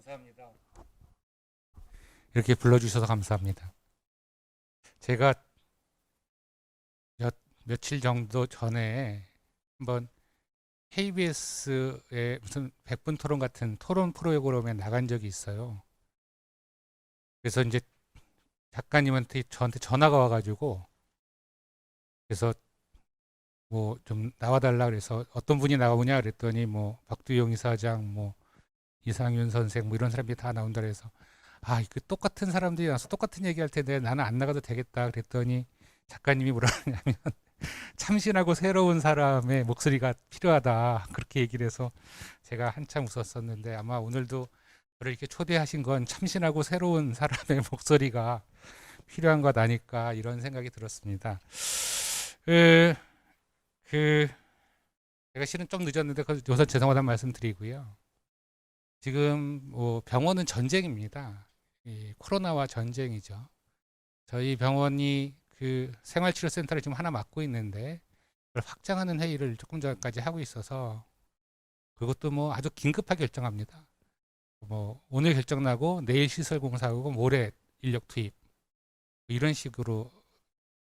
감사합니다. 이렇게 불러주셔서 감사합니다. 제가 며칠 정도 전에 한번 KBS의 무슨 100분 토론 같은 토론 프로그램에 나간 적이 있어요. 그래서 이제 작가님한테 저한테 전화가 와가지고, 그래서 뭐 좀 나와달라 그래서 어떤 분이 나오냐 그랬더니 뭐 박두영 이사장, 뭐 이상윤 선생, 뭐 이런 사람들이 다 나온다 그래서, 아, 그 똑같은 사람들이 나와서 똑같은 얘기할 텐데 나는 안 나가도 되겠다 그랬더니 작가님이 뭐라 하냐면 참신하고 새로운 사람의 목소리가 필요하다 그렇게 얘기를 해서 제가 한참 웃었었는데, 아마 오늘도 저를 이렇게 초대하신 건 참신하고 새로운 사람의 목소리가 필요한 것 아닐까 이런 생각이 들었습니다. 그, 그 제가 실은 좀 늦었는데 우선 죄송하다는 말씀 드리고요. 지금 뭐 병원은 전쟁입니다. 이 코로나와 전쟁이죠. 저희 병원이 그 생활치료센터를 지금 하나 맡고 있는데 그걸 확장하는 회의를 조금 전까지 하고 있어서, 그것도 뭐 아주 긴급하게 결정합니다. 뭐 오늘 결정나고 내일 시설 공사하고 모레 인력 투입 이런 식으로,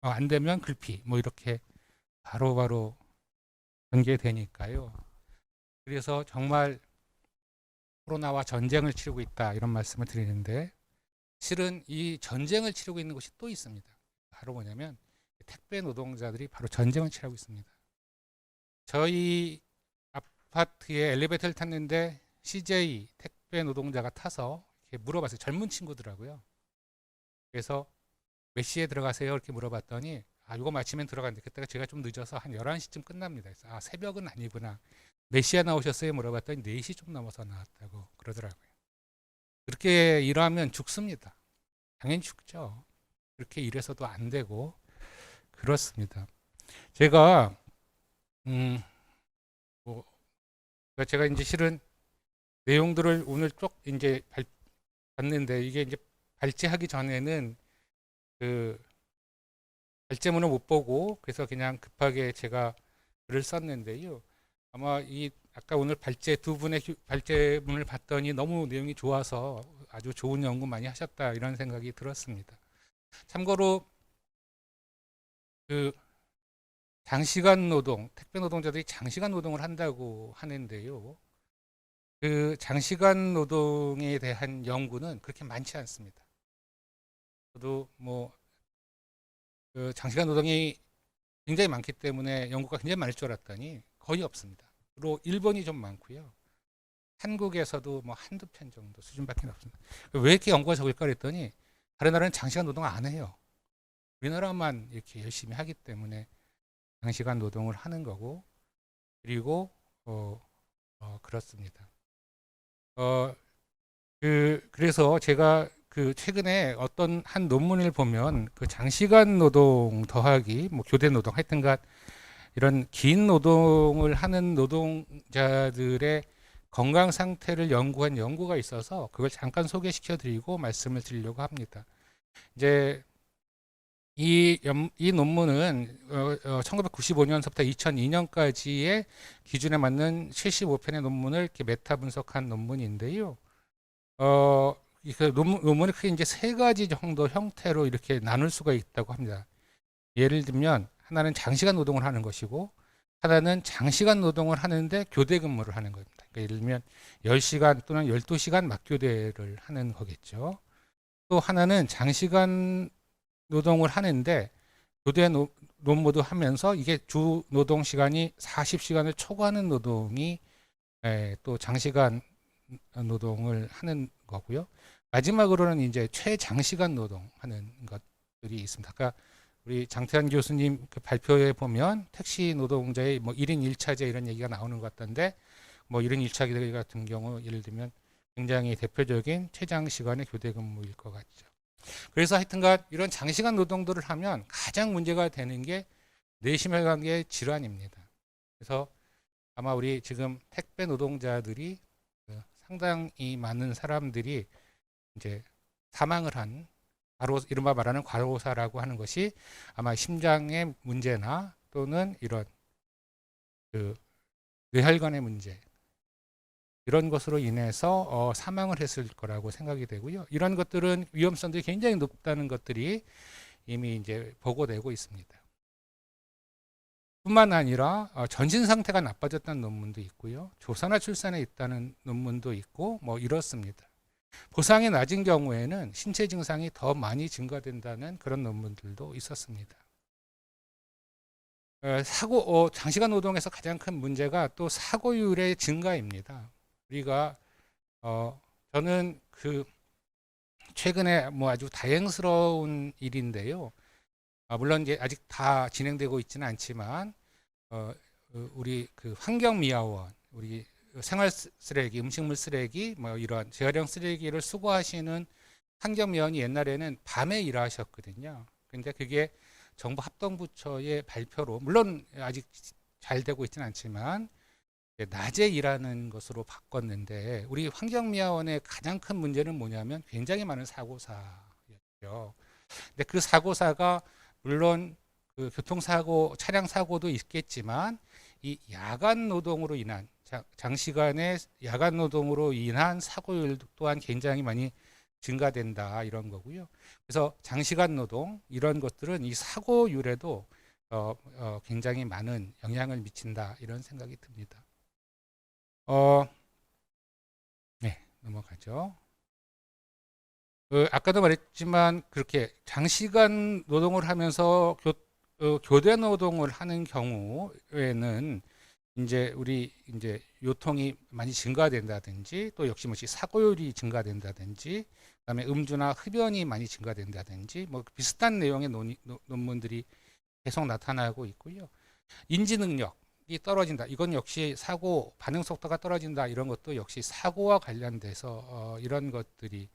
안 되면 글피 뭐 이렇게 바로바로 전개되니까요. 그래서 정말 코로나와 전쟁을 치르고 있다 이런 말씀을 드리는데, 실은 이 전쟁을 치르고 있는 곳이 또 있습니다. 바로 뭐냐면 택배 노동자들이 바로 전쟁을 치르고 있습니다. 저희 아파트에 엘리베이터를 탔는데 CJ 택배 노동자가 타서 이렇게 물어봤어요. 젊은 친구더라고요. 그래서 몇 시에 들어가세요? 이렇게 물어봤더니, 아, 이거 마치면 들어갔는데 그때가 제가 좀 늦어서 한 11시쯤 끝납니다. 그래서 아, 새벽은 아니구나. 몇 시에 나오셨어요? 물어봤더니 4시 좀 넘어서 나왔다고 그러더라고요. 그렇게 일하면 죽습니다. 당연히 죽죠. 그렇게 일해서도 안 되고 그렇습니다. 제가 뭐 제가 이제 실은 내용들을 오늘 쭉 이제 봤는데, 이게 이제 발제하기 전에는 그 발제문을 못 보고 그래서 그냥 급하게 제가 글을 썼는데요. 아마 이 아까 오늘 발제 두 분의 발제문을 봤더니 너무 내용이 좋아서 아주 좋은 연구 많이 하셨다 이런 생각이 들었습니다. 참고로 그 장시간 노동, 택배 노동자들이 장시간 노동을 한다고 하는데요. 그 장시간 노동에 대한 연구는 그렇게 많지 않습니다. 저도 뭐그 장시간 노동이 굉장히 많기 때문에 연구가 굉장히 많을 줄 알았더니 거의 없습니다. 그리고 일본이 좀 많고요. 한국에서도 뭐 한두 편 정도 수준밖에 없습니다. 왜 이렇게 연구가 적을까 그랬더니 다른 나라는 장시간 노동 안 해요. 우리나라만 이렇게 열심히 하기 때문에 장시간 노동을 하는 거고, 그리고 그렇습니다. 그래서 제가 그 최근에 어떤 한 논문을 보면 그 장시간 노동 더하기 뭐 교대 노동 하여튼간 이런 긴 노동을 하는 노동자들의 건강 상태를 연구한 연구가 있어서 그걸 잠깐 소개시켜 드리고 말씀을 드리려고 합니다. 이제 이 논문은 1995년서부터 2002년까지의 기준에 맞는 75편의 논문을 이렇게 메타 분석한 논문인데요. 그 논문을 크게 이제 세 가지 정도 형태로 이렇게 나눌 수가 있다고 합니다. 예를 들면 하나는 장시간 노동을 하는 것이고, 하나는 장시간 노동을 하는데 교대 근무를 하는 겁니다. 그러니까 예를 들면 10시간 또는 12시간 막교대를 하는 거겠죠. 또 하나는 장시간 노동을 하는데 교대 노무도 하면서 이게 주 노동 시간이 40시간을 초과하는 노동이 또 장시간 노동을 하는 거고요. 마지막으로는 이제 최장시간 노동하는 것들이 있습니다. 아까 우리 장태환 교수님 그 발표에 보면 택시 노동자의 뭐 1인 1차제 이런 얘기가 나오는 것 같던데, 뭐 1인 1차제 같은 경우 예를 들면 굉장히 대표적인 최장시간의 교대 근무일 것 같죠. 그래서 하여튼간 이런 장시간 노동들을 하면 가장 문제가 되는 게 뇌심혈관계 질환입니다. 그래서 아마 우리 지금 택배 노동자들이 상당히 많은 사람들이 이제 사망을 한, 바로 이른바 말하는 과로사라고 하는 것이 아마 심장의 문제나 또는 이런 그 뇌혈관의 문제, 이런 것으로 인해서 사망을 했을 거라고 생각이 되고요. 이런 것들은 위험성들이 굉장히 높다는 것들이 이미 이제 보고되고 있습니다. 뿐만 아니라 전신 상태가 나빠졌다는 논문도 있고요. 조산화 출산에 있다는 논문도 있고 뭐 이렇습니다. 보상이 낮은 경우에는 신체 증상이 더 많이 증가된다는 그런 논문들도 있었습니다. 장시간 노동에서 가장 큰 문제가 또 사고율의 증가입니다. 우리가 저는 최근에 뭐 아주 다행스러운 일인데요. 물론 이제 아직 다 진행되고 있지는 않지만 우리 환경미화원, 우리 생활 쓰레기, 음식물 쓰레기, 뭐 이런 재활용 쓰레기를 수거하시는 환경미화원이 옛날에는 밤에 일하셨거든요. 근데 그게 정부 합동부처의 발표로 물론 아직 잘 되고 있지는 않지만 낮에 일하는 것으로 바꿨는데 우리 환경미화원의 가장 큰 문제는 뭐냐면 굉장히 많은 사고사였죠. 근데 그 사고사가 물론 교통사고, 차량 사고도 있겠지만 이 야간 노동으로 인한 장시간의 야간 노동으로 인한 사고율 또한 굉장히 많이 증가된다 이런 거고요. 그래서 장시간 노동 이런 것들은 이 사고율에도 굉장히 많은 영향을 미친다 이런 생각이 듭니다. 네, 넘어가죠. 아까도 말했지만 그렇게 장시간 노동을 하면서 교대 노동을 하는 경우에는 이제 우리 이제 요통이 많이 증가된다든지 또 역시 사고율이 증가된다든지 그다음에 음주나 흡연이 많이 증가된다든지 뭐 비슷한 내용의 논문들이 계속 나타나고 있고요. 인지 능력이 떨어진다. 이건 역시 사고 반응 속도가 떨어진다. 이런 것도 역시 사고와 관련돼서 이런 것들이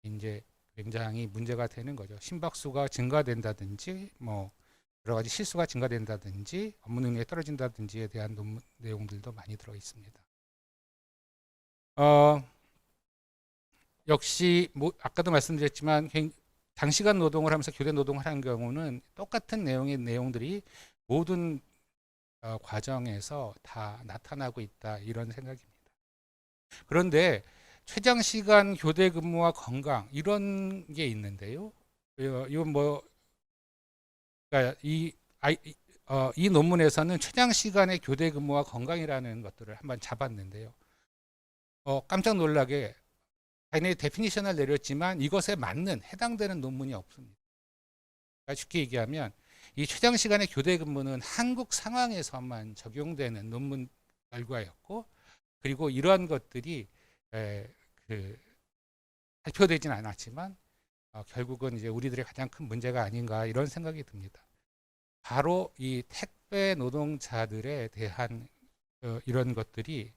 이제 굉장히 문제가 되는 거죠. 심박수가 증가된다든지 뭐 여러 가지 실수가 증가된다든지 업무 능력이 떨어진다든지에 대한 내용들도 많이 들어 있습니다. 역시 뭐 아까도 말씀드렸지만 장시간 노동을 하면서 교대 노동을 하는 경우는 똑같은 내용의 내용들이 모든 과정에서 다 나타나고 있다 이런 생각입니다. 그런데 최장시간 교대 근무와 건강 이런 게 있는데요. 이건 뭐 그러니까 이 논문에서는 최장시간의 교대 근무와 건강이라는 것들을 한번 잡았는데요. 깜짝 놀라게 자기네 데피니션을 내렸지만 이것에 맞는 해당되는 논문이 없습니다. 그러니까 쉽게 얘기하면 이 최장시간의 교대 근무는 한국 상황에서만 적용되는 논문 결과였고 그리고 이러한 것들이 발표되지는 않았지만 결국은 이제 우리들의 가장 큰 문제가 아닌가 이런 생각이 듭니다. 바로 이 택배 노동자들에 대한 이런 것들이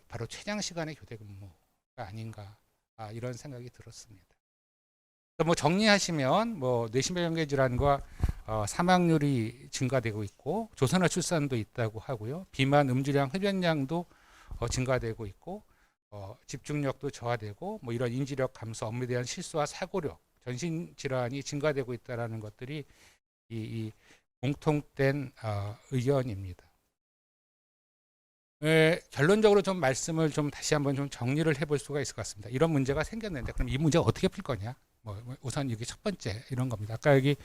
바로 최장 시간의 교대 근무가 아닌가 이런 생각이 들었습니다. 뭐 정리하시면 뭐 뇌신경계 질환과 사망률이 증가되고 있고 조산화 출산도 있다고 하고요. 비만, 음주량, 흡연량도 증가되고 있고 집중력도 저하되고 뭐 이런 인지력 감소, 업무에 대한 실수와 사고력, 전신 질환이 증가되고 있다라는 것들이 이 공통된 의견입니다. 결론적으로 좀 말씀을 좀 다시 한번 좀 정리를 해볼 수가 있을 것 같습니다. 이런 문제가 생겼는데 그럼 이 문제가 어떻게 풀 거냐? 뭐 우선 이게 첫 번째 이런 겁니다. 아까 여기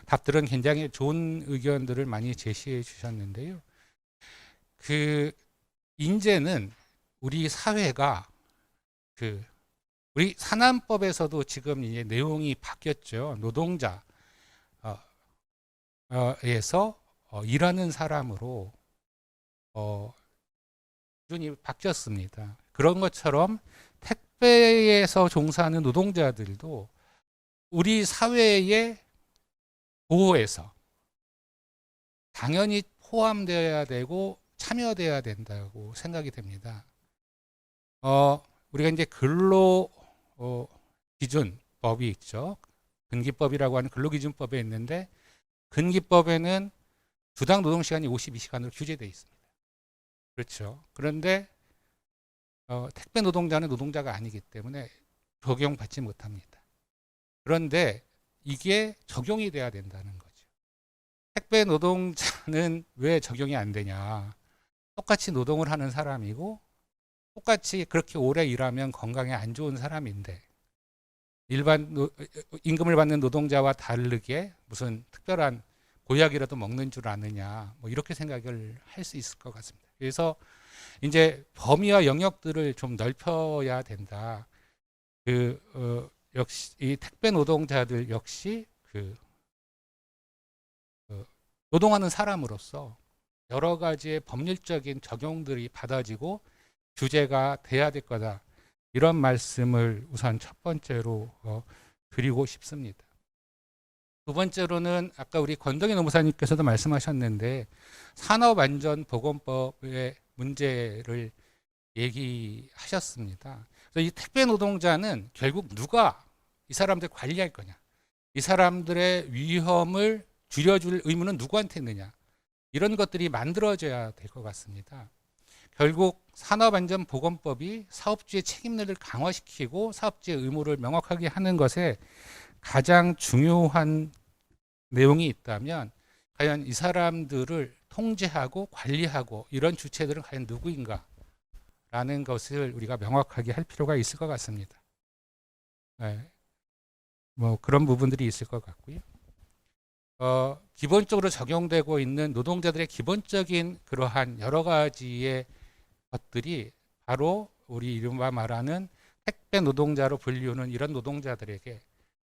답들은 굉장히 좋은 의견들을 많이 제시해 주셨는데요. 이제는 우리 사회가 우리 산안법에서도 지금 이제 내용이 바뀌었죠. 노동자 에서 일하는 사람으로 기준이 바뀌었습니다. 그런 것처럼 택배에서 종사하는 노동자들도 우리 사회의 보호에서 당연히 포함되어야 되고 참여되어야 된다고 생각이 됩니다. 우리가 이제 근로 기준법이 있죠. 근기법이라고 하는 근로기준법에 있는데 근기법에는 주당 노동시간이 52시간으로 규제되어 있습니다. 그렇죠. 그런데 택배 노동자는 노동자가 아니기 때문에 적용받지 못합니다. 그런데 이게 적용이 돼야 된다는 거죠. 택배 노동자는 왜 적용이 안 되냐. 똑같이 노동을 하는 사람이고 똑같이 그렇게 오래 일하면 건강에 안 좋은 사람인데 일반 임금을 받는 노동자와 다르게 무슨 특별한 보약이라도 먹는 줄 아느냐, 뭐 이렇게 생각을 할 수 있을 것 같습니다. 그래서 이제 범위와 영역들을 좀 넓혀야 된다. 역시 이 택배 노동자들 역시 노동하는 사람으로서 여러 가지의 법률적인 적용들이 받아지고 규제가 돼야 될 거다. 이런 말씀을 우선 첫 번째로 드리고 싶습니다. 두 번째로는 아까 우리 권덕희 노무사님께서도 말씀하셨는데 산업안전보건법의 문제를 얘기하셨습니다. 그래서 이 택배 노동자는 결국 누가 이 사람들 관리할 거냐, 이 사람들의 위험을 줄여줄 의무는 누구한테 있느냐, 이런 것들이 만들어져야 될 것 같습니다. 결국 산업안전보건법이 사업주의 책임을 강화시키고 사업주의 의무를 명확하게 하는 것에 가장 중요한 내용이 있다면 과연 이 사람들을 통제하고 관리하고 이런 주체들은 과연 누구인가 라는 것을 우리가 명확하게 할 필요가 있을 것 같습니다. 네. 뭐 그런 부분들이 있을 것 같고요. 기본적으로 적용되고 있는 노동자들의 기본적인 그러한 여러 가지의 것들이 바로 우리 이른바 말하는 택배 노동자로 불리우는 이런 노동자들에게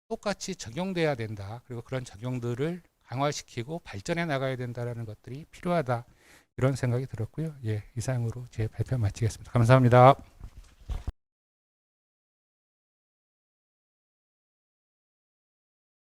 똑같이 적용돼야 된다. 그리고 그런 적용들을 강화시키고 발전해 나가야 된다는 것들이 필요하다. 이런 생각이 들었고요. 예, 이상으로 제 발표 마치겠습니다. 감사합니다.